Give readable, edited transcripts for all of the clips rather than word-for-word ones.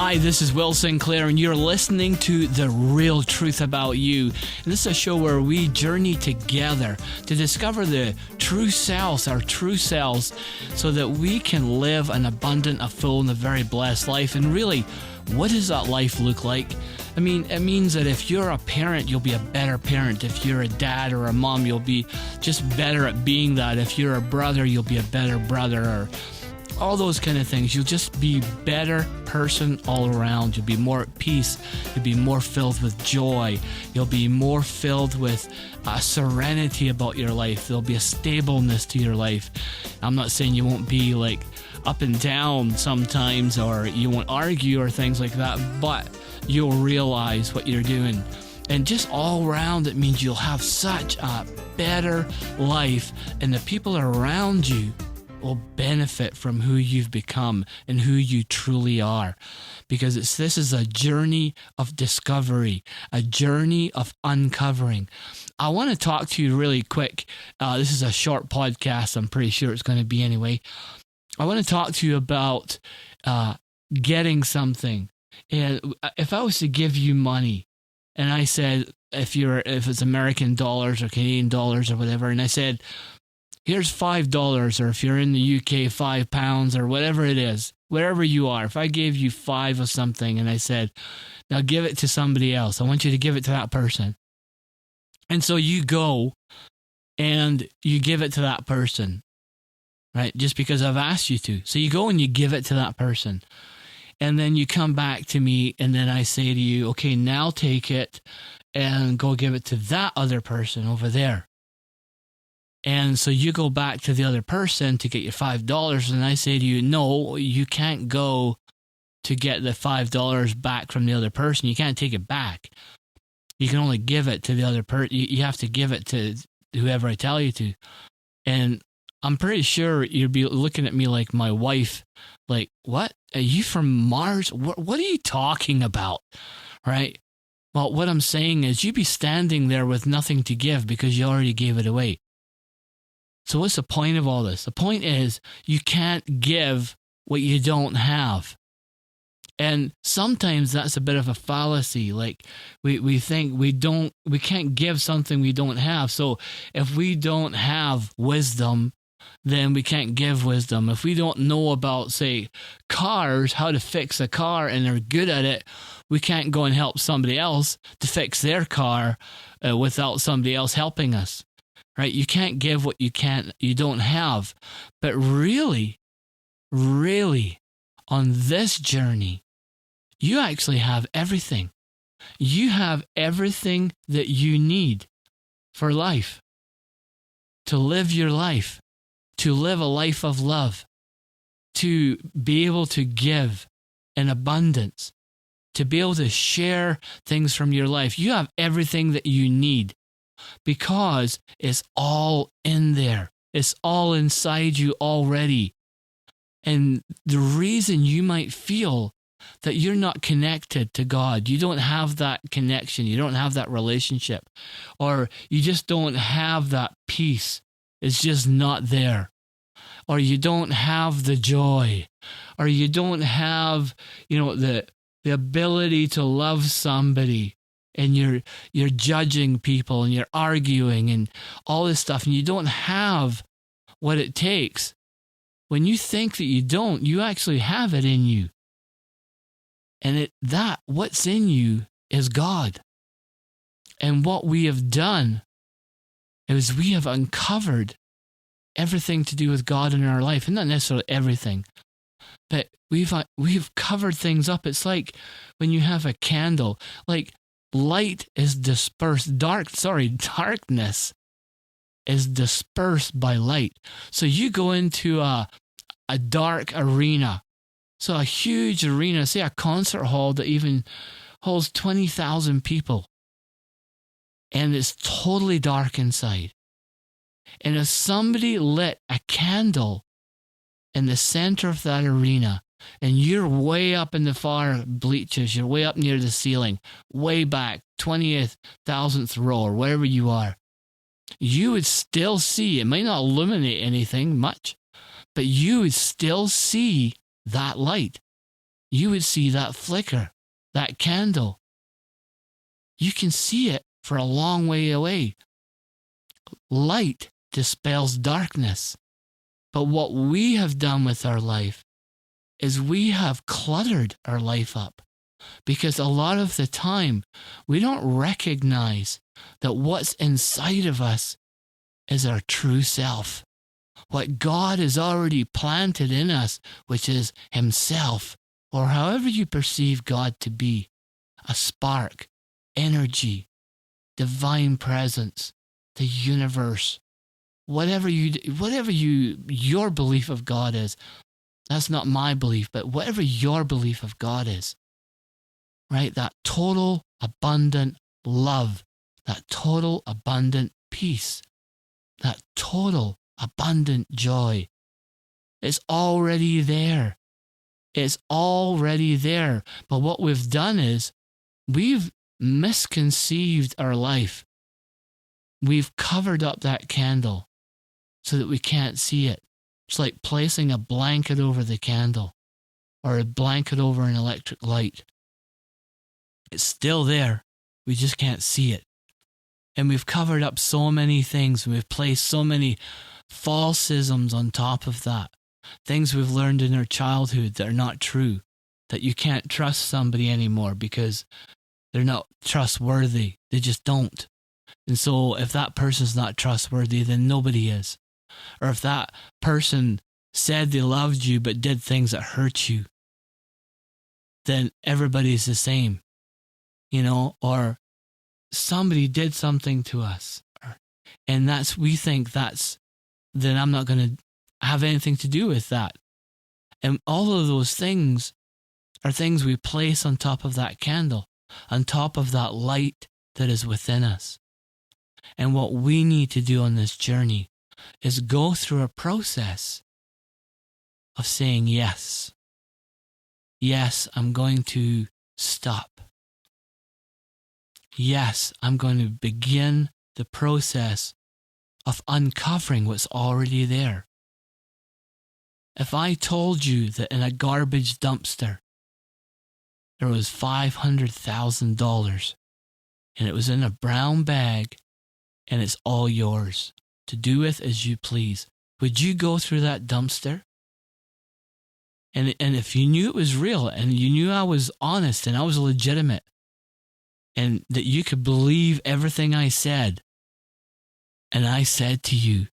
Hi, this is Will Sinclair, and you're listening to The Real Truth About You. And this is a show where we journey together to discover the true selves, our true selves, so that we can live an abundant, a full, and a very blessed life. And really, what does that life look like? I mean, it means that if you're a parent, you'll be a better parent. If you're a dad or a mom, you'll be just better at being that. If you're a brother, you'll be a better brother, or all those kind of things. You'll just be a better person all around. You'll be more at peace. You'll be more filled with joy. You'll be more filled with serenity about your life. There'll be a stableness to your life. I'm not saying you won't be like up and down sometimes, or you won't argue or things like that, but you'll realize what you're doing. And just all around, it means you'll have such a better life, and the people around you will benefit from who you've become and who you truly are, because this is a journey of discovery, a journey of uncovering. I want to talk to you really quick. This is a short podcast. I'm pretty sure it's going to be anyway. I want to talk to you about getting something. And if I was to give you money, and I said, if it's American dollars or Canadian dollars or whatever, and I said, here's $5, or if you're in the UK, £5 or whatever it is, wherever you are. If I gave you 5 of something and I said, now give it to somebody else, I want you to give it to that person. And so you go and you give it to that person, right? Just because I've asked you to. So you go and you give it to that person. And then you come back to me, and then I say to you, okay, now take it and go give it to that other person over there. And so you go back to the other person to get your $5, and I say to you, no, you can't go to get the $5 back from the other person. You can't take it back. You can only give it to the other person. You have to give it to whoever I tell you to. And I'm pretty sure you'd be looking at me like my wife, like, what? Are you from Mars? What are you talking about? Right? Well, what I'm saying is you'd be standing there with nothing to give because you already gave it away. So what's the point of all this? The point is you can't give what you don't have. And sometimes that's a bit of a fallacy. Like we think we can't give something we don't have. So if we don't have wisdom, then we can't give wisdom. If we don't know about, say, cars, how to fix a car, and are good at it, we can't go and help somebody else to fix their car without somebody else helping us. Right? You can't give what you don't have. But really, on this journey, you actually have everything. You have everything that you need for life, to live your life, to live a life of love, to be able to give in abundance, to be able to share things from your life. You have everything that you need, because it's all in there. It's all inside you already. And the reason you might feel that you're not connected to God, you don't have that connection, you don't have that relationship, or you just don't have that peace, it's just not there. Or you don't have the joy, or you don't have, the ability to love somebody, and you're judging people and you're arguing and all this stuff, and you don't have what it takes. When you think that you don't, you actually have it in you. And what's in you is God. And what we have done is we have uncovered everything to do with God in our life, and not necessarily everything, but we've covered things up. It's like when you have a candle, like light is dispersed, darkness is dispersed by light. So you go into a dark arena, so a huge arena, say a concert hall that even holds 20,000 people, and it's totally dark inside. And if somebody lit a candle in the center of that arena, and you're way up in the far bleachers, you're way up near the ceiling, way back, 20th, 1000th row, or wherever you are, you would still see, it might not illuminate anything much, but you would still see that light. you would see that flicker, that candle. You can see it for a long way away. Light dispels darkness. But what we have done with our life is we have cluttered our life up, because a lot of the time we don't recognize that what's inside of us is our true self. What God has already planted in us, which is Himself, or however you perceive God to be, a spark, energy, divine presence, the universe, whatever your belief of God is. That's not my belief, but whatever your belief of God is, right? That total abundant love, that total abundant peace, that total abundant joy. It's already there. It's already there. But what we've done is we've misconceived our life. We've covered up that candle so that we can't see it. It's like placing a blanket over the candle or a blanket over an electric light. It's still there. We just can't see it. And we've covered up so many things. We've placed so many falsisms on top of that. Things we've learned in our childhood that are not true. That you can't trust somebody anymore because they're not trustworthy. They just don't. And so if that person's not trustworthy, then nobody is. Or if that person said they loved you but did things that hurt you, then everybody's the same. Or somebody did something to us. And we think then I'm not going to have anything to do with that. And all of those things are things we place on top of that candle, on top of that light that is within us. And what we need to do on this journey is go through a process of saying yes. Yes, I'm going to stop. Yes, I'm going to begin the process of uncovering what's already there. If I told you that in a garbage dumpster there was $500,000 and it was in a brown bag and it's all yours to do with as you please, would you go through that dumpster? And if you knew it was real and you knew I was honest and I was legitimate and that you could believe everything I said, and I said to you,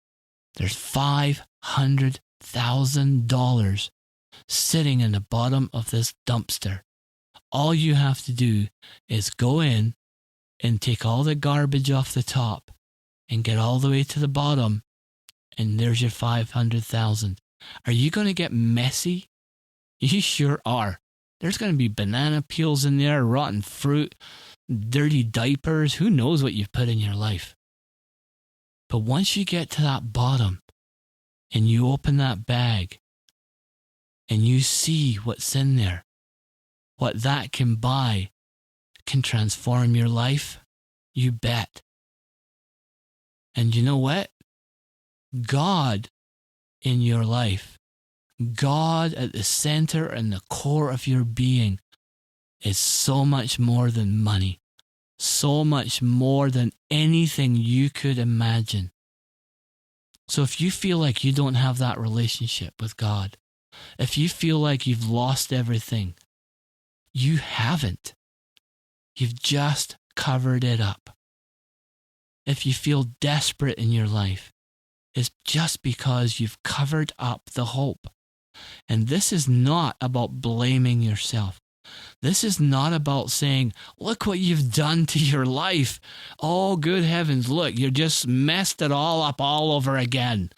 there's $500,000 sitting in the bottom of this dumpster. All you have to do is go in and take all the garbage off the top and get all the way to the bottom, and there's your $500,000. Are you going to get messy? You sure are. There's going to be banana peels in there, rotten fruit, dirty diapers. Who knows what you've put in your life? But once you get to that bottom and you open that bag and you see what's in there, what that can buy can transform your life, you bet. And you know what? God in your life, God at the center and the core of your being is so much more than money, so much more than anything you could imagine. So if you feel like you don't have that relationship with God, if you feel like you've lost everything, you haven't. You've just covered it up. If you feel desperate in your life, it's just because you've covered up the hope. And this is not about blaming yourself. This is not about saying, look what you've done to your life. Oh, good heavens, look, you just messed it all up all over again.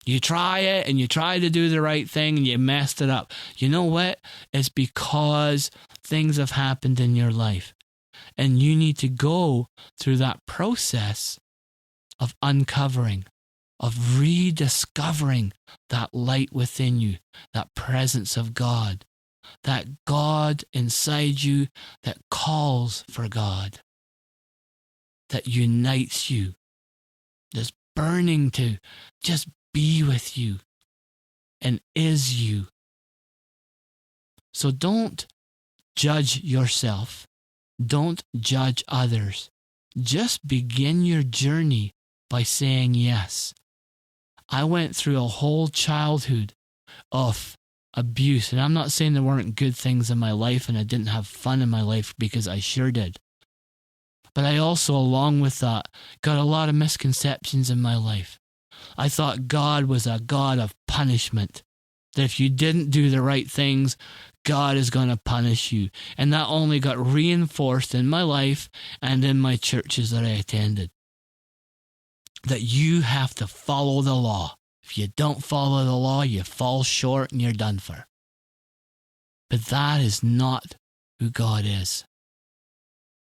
You try it and you try to do the right thing and you messed it up. You know what? It's because things have happened in your life. And you need to go through that process of uncovering, of rediscovering that light within you, that presence of God, that God inside you that calls for God, that unites you, that's burning to just be with you and is you. So don't judge yourself. Don't judge others. Just begin your journey by saying yes. I went through a whole childhood of abuse, and I'm not saying there weren't good things in my life and I didn't have fun in my life, because I sure did. But I also, along with that, got a lot of misconceptions in my life. I thought God was a God of punishment, that if you didn't do the right things, God is going to punish you. And that only got reinforced in my life and in my churches that I attended. That you have to follow the law. If you don't follow the law, you fall short and you're done for. But that is not who God is.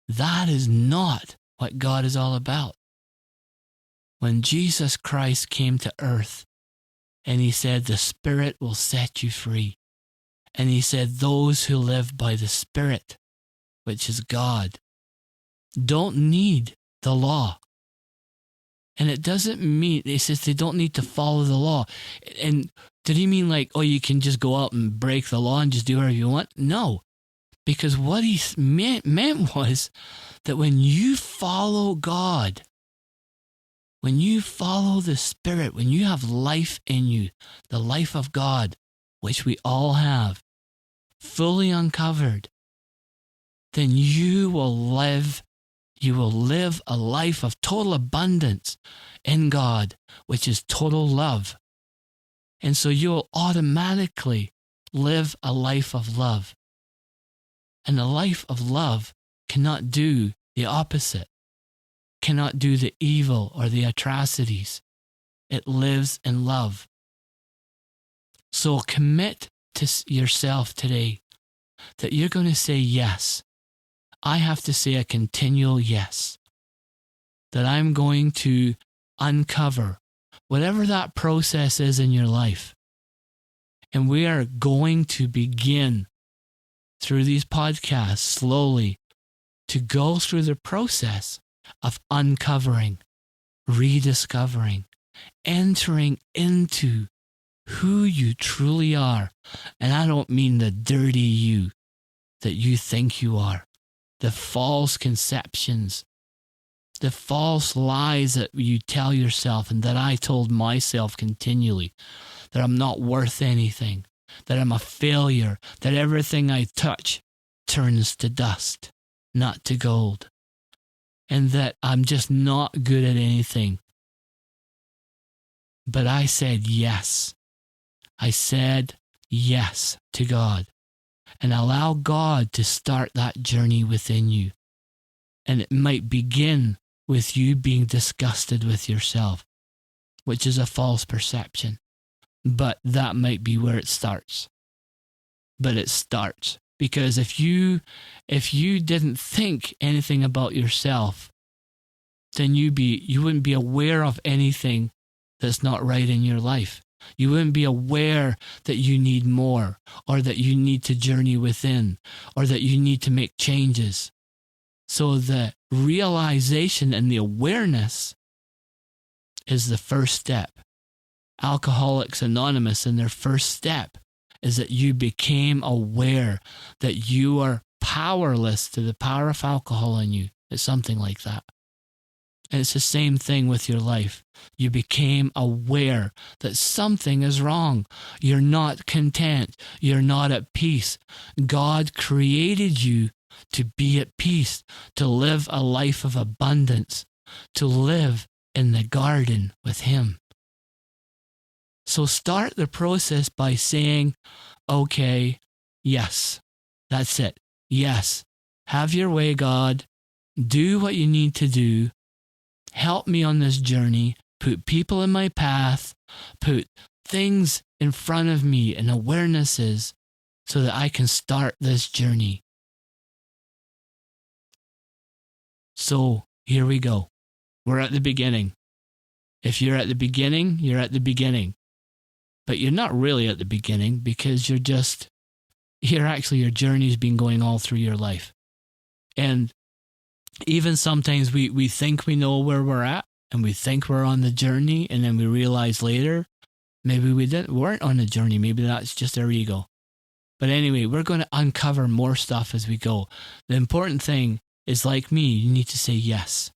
That is not what God is all about. When Jesus Christ came to earth and he said, the Spirit will set you free. And he said, those who live by the Spirit, which is God, don't need the law. And it doesn't mean, it says they don't need to follow the law. And did he mean like, oh, you can just go out and break the law and just do whatever you want? No. Because what he meant was that when you follow God, when you follow the Spirit, when you have life in you, the life of God, which we all have, fully uncovered, then you will live a life of total abundance in God, which is total love. And so you'll automatically live a life of love. And a life of love cannot do the opposite, cannot do the evil or the atrocities. It lives in love. So commit to yourself today that you're going to say yes. I have to say a continual yes. That I'm going to uncover whatever that process is in your life. And we are going to begin through these podcasts slowly to go through the process of uncovering, rediscovering, entering into who you truly are. And I don't mean the dirty you that you think you are, the false conceptions, the false lies that you tell yourself and that I told myself continually, that I'm not worth anything, that I'm a failure, that everything I touch turns to dust, not to gold, and that I'm just not good at anything. But I said yes. I said yes to God, and allow God to start that journey within you. And it might begin with you being disgusted with yourself, which is a false perception. But that might be where it starts. But it starts. Because if you didn't think anything about yourself, then you wouldn't be aware of anything that's not right in your life. You wouldn't be aware that you need more, or that you need to journey within, or that you need to make changes. So the realization and the awareness is the first step. Alcoholics Anonymous, in their first step, is that you became aware that you are powerless to the power of alcohol in you. It's something like that. And it's the same thing with your life. You became aware that something is wrong. You're not content. You're not at peace. God created you to be at peace, to live a life of abundance, to live in the garden with Him. So start the process by saying, okay, yes, that's it. Yes, have your way, God. Do what you need to do. Help me on this journey. Put people in my path. Put things in front of me and awarenesses so that I can start this journey. So here we go. We're at the beginning. If you're at the beginning, you're at the beginning. But you're not really at the beginning, because your journey's been going all through your life. And even sometimes we think we know where we're at, and we think we're on the journey, and then we realize later, maybe we weren't on the journey. Maybe that's just our ego. But anyway, we're going to uncover more stuff as we go. The important thing is, like me, you need to say yes,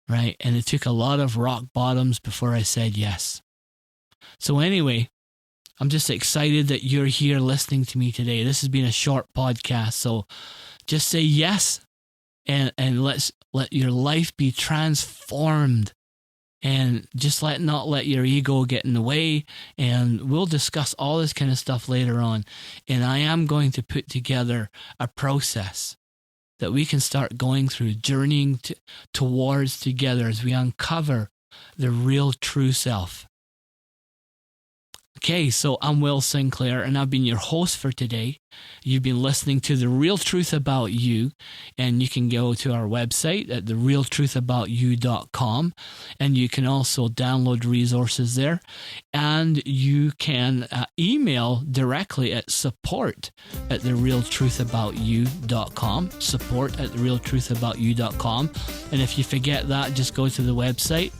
right? And it took a lot of rock bottoms before I said yes. So anyway, I'm just excited that you're here listening to me today. This has been a short podcast, so just say yes, and let your life be transformed. And just not let your ego get in the way. And we'll discuss all this kind of stuff later on. And I am going to put together a process that we can start going through, journeying towards together as we uncover the real true self. Okay, so I'm Will Sinclair, and I've been your host for today. You've been listening to The Real Truth About You, and you can go to our website at therealtruthaboutyou.com, and you can also download resources there, and you can email directly at support@therealtruthaboutyou.com, support@therealtruthaboutyou.com, and if you forget that, just go to the website,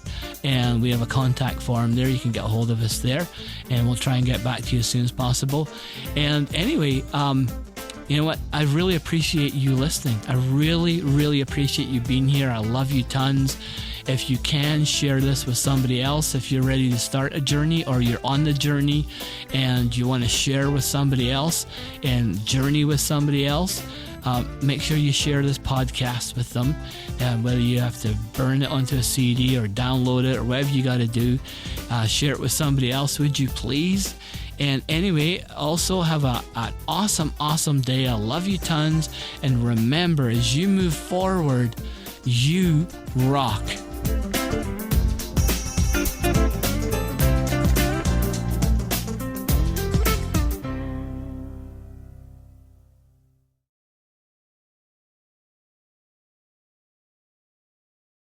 and we have a contact form there. You can get a hold of us there, and we'll try and get back to you as soon as possible. And anyway, you know what? I really appreciate you listening. I really, really appreciate you being here. I love you tons. If you can, share this with somebody else. If you're ready to start a journey, or you're on the journey and you want to share with somebody else and journey with somebody else, make sure you share this podcast with them. Whether you have to burn it onto a CD or download it or whatever you got to do, share it with somebody else, would you please? And anyway, also have an awesome day. I love you tons. And remember, as you move forward, you rock.